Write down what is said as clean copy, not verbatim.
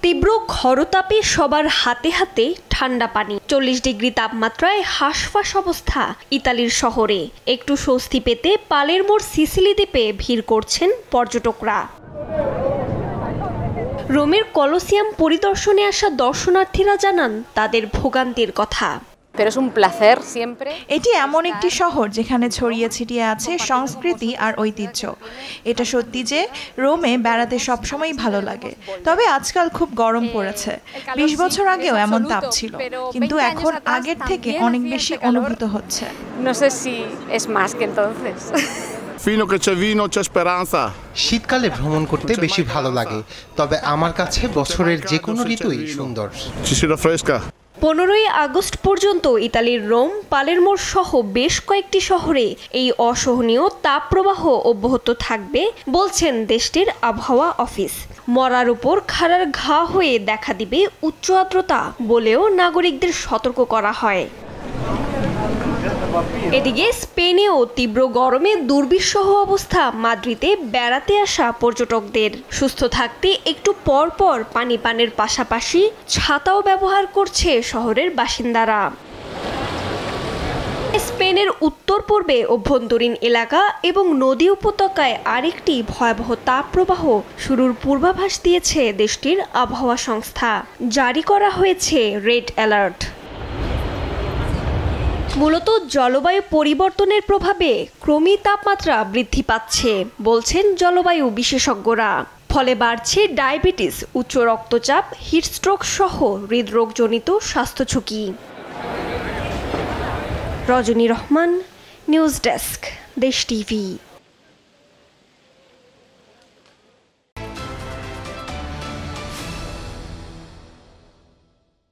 তীব্র খরতাপে সবার হাতে হাতে ঠান্ডা পানি, 40 ডিগ্রি তাপমাত্রায় হাঁসফাঁস অবস্থা ইতালির শহরে। একটু স্বস্তি পেতে পালেরমোর সিসিলি দ্বীপে ভিড় করছেন পর্যটকরা। রোমের কলোসিয়াম পরিদর্শনে আসা দর্শনার্থীরা জানান তাদের ভোগান্তির কথা। এটি এমন একটি শহর যেখানে ছড়িয়ে ছিটিয়ে আছে সংস্কৃতি আর ঐতিহ্য। এটা সত্যি যে রোমে বেড়াতে সবসময় ভালো লাগে, তবে আজকাল খুব গরম পড়েছে। 20 বছর আগেও এমন তাপ ছিল, কিন্তু এখন আগের থেকে অনেক বেশি অনুভূত হচ্ছে। শীতকালে ভ্রমণ করতে বেশি ভালো লাগে, তবে আমার কাছে বছরের যে কোনো ঋতুই সুন্দর। 15 আগস্ট পর্যন্ত ইতালির রোম, পালেরমোর সহ বেশ কয়েকটি শহরে এই অসহনীয় তাপপ্রবাহ অব্যাহত থাকবে বলছেন দেশটির আবহাওয়া অফিস। মরার উপর খাড়ার ঘা হয়ে দেখা দিবে উচ্চ আর্দ্রতা বলেও নাগরিকদের সতর্ক করা হয়। এদিকে স্পেনেও তীব্র গরমে দুর্বিষহ অবস্থা মাদ্রিদে বেড়াতে আসা পর্যটকদের। সুস্থ থাকতে একটু পর পর পানি পানের পাশাপাশি ছাতাও ব্যবহার করছে শহরের বাসিন্দারা। স্পেনের উত্তর পূর্বে অভ্যন্তরীণ এলাকা এবং নদী উপত্যকায় আরেকটি ভয়াবহ তাপপ্রবাহ শুরুর পূর্বাভাস দিয়েছে দেশটির আবহাওয়া সংস্থা। জারি করা হয়েছে রেড অ্যালার্ট। মূলত জলবায়ু পরিবর্তনের প্রভাবে ক্রমেই তাপমাত্রা বৃদ্ধি পাচ্ছে বলছেন জলবায়ু বিশেষজ্ঞরা। ফলে বাড়ছে ডায়াবেটিস, উচ্চ রক্তচাপ, হিটস্ট্রোক সহ হৃদরোগজনিত স্বাস্থ্য ঝুঁকি। রজনী রহমান, নিউজ ডেস্ক, দেশ টিভি।